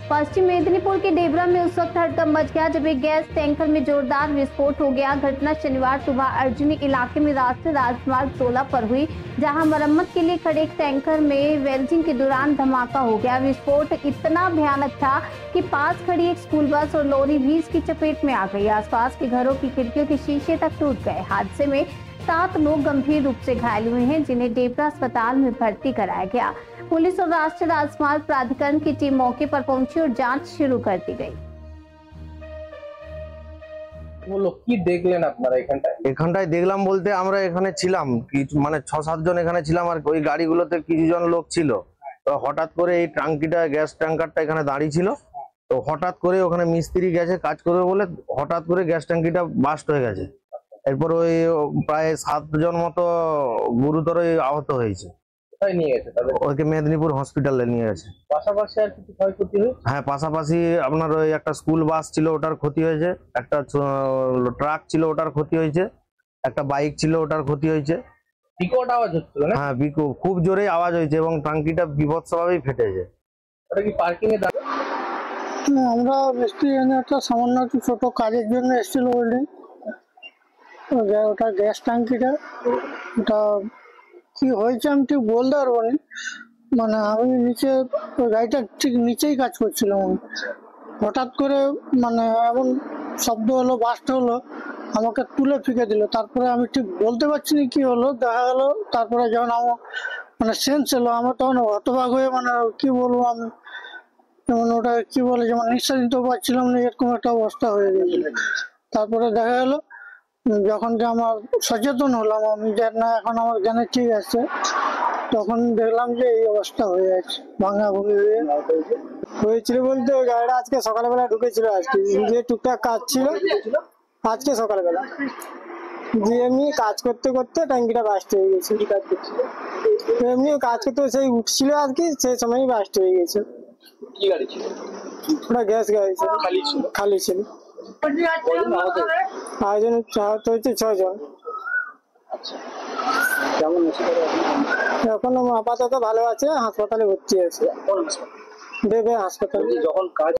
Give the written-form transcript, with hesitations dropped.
पश्चिम मेदिनीपुर के डेबरा में उस वक्त हड़कंप मच गया जब एक गैस टैंकर में जोरदार विस्फोट हो गया। घटना शनिवार सुबह अर्जुनी इलाके में राष्ट्रीय राजमार्ग 16 पर हुई, जहां मरम्मत के लिए खड़े एक टैंकर में वेल्डिंग के दौरान धमाका हो गया। विस्फोट इतना भयानक था कि पास खड़ी एक स्कूल बस और लॉरी भी इसकी चपेट में आ गई। आसपास के घरों की खिड़कियों के शीशे तक टूट गए। हादसे में 7 लोग गंभीर रूप से घायल हुए हैं, जिन्हें डेबरा अस्पताल में भर्ती कराया गया। पुलिस और राष्ट्रीय राजमार्ग प्राधिकरण की टीम मौके पर पहुंची और जांच शुरू कर दी गई। বলো কি দেখলেন আপনারা এখানটায় দেখলাম বলতে আমরা এখানে ছিলাম মানে 6-7 জন এখানে ছিলাম আর ওই গাড়িগুলোতে কিছুজন লোক ছিল। তো হঠাৎ করে এই ট্যাঙ্কিটা গ্যাস ট্যাঙ্কারটা এখানে দাঁড়িয়ে ছিল। তো হঠাৎ করে ওখানে মিস্ত্রি গেছে কাজ করবে বলে হঠাৎ করে গ্যাস ট্যাঙ্কিটা বাস্ট হয়ে গেছে। এরপর ওই প্রায় 7 জন মতো গুরুতর আহত হয়েছে। কোথায় নিয়ে গেছে তাদের? ওকে মেদিনীপুর হসপিটালে নিয়ে গেছে। পাশাপাশি আর কিছু ক্ষয়ক্ষতি হয়েছে? হ্যাঁ, পাশাপাশি আপনার ওই একটা স্কুল বাস ছিল ওটার ক্ষতি হয়েছে, একটা ট্রাক ছিল ওটার ক্ষতি হয়েছে, একটা বাইক ছিল ওটার ক্ষতি হয়েছে। বিকট আওয়াজ হচ্ছিল না? হ্যাঁ, খুব জোরে আওয়াজ হয়েছে এবং ট্যাঙ্কিটা বিভৎসভাবেই ফেটেছে। ওটা কি পার্কিং এ আমরা মিস্ত্রি একটা সামান্য একটু ছোট কাজের জন্য এসেছিল বিল্ডিং, ওটা গ্যাস ট্যাঙ্কিটা ওটা কি হয়েছে আমি ঠিক বলতে পারবো না। মানে আমি নিচে ওই গাড়িটা ঠিক নিচেই কাজ করছিলাম, হঠাৎ করে মানে এমন শব্দ হলো, বাস্ট হলো, আমাকে তুলে ফিকে দিল। তারপরে আমি ঠিক বলতে পারছি না কি হলো, দেখা গেলো তারপরে যখন আমার মানে সেন্স এলো, আমার তখন হতবাক হয়ে মানে কি বলবো আমি, যেমন ওটা কি বলে যেমন নিঃশ্বাস নিতেও পারছিলাম না, এরকম একটা অবস্থা হয়ে গেছিল। তারপরে দেখা গেলো যখন যে আমার সচেতন হলাম আমি যে না এখন আমার জ্ঞানে ঠিক আছে, তখন দেখলাম যে এই অবস্থা হয়ে আছে, ভাঙা ভুঙি হয়েছিল বলতে ওই গাড়িটা আজকে সকালবেলা ঢুকেছিল, আজকে যে টুকটাক কাজ ছিল আজকে সকালবেলা যে এমনি কাজ করতে করতে ট্যাঙ্কিটা বাস্ট হয়ে গেছে। এমনি কাজ করতে সেই উঠছিল আর কি, সেই সময়ই বাস্ট হয়ে গেছে। কি গাড়ি ছিল ওটা? গ্যাস গাড়ি ছিল, খালি ছিল। আয়োজন হয়েছে 6 জন। এখন আপাতত ভালো আছে, হাসপাতালে ভর্তি আছে, দেবে হাসপাতালে। যখন কাজ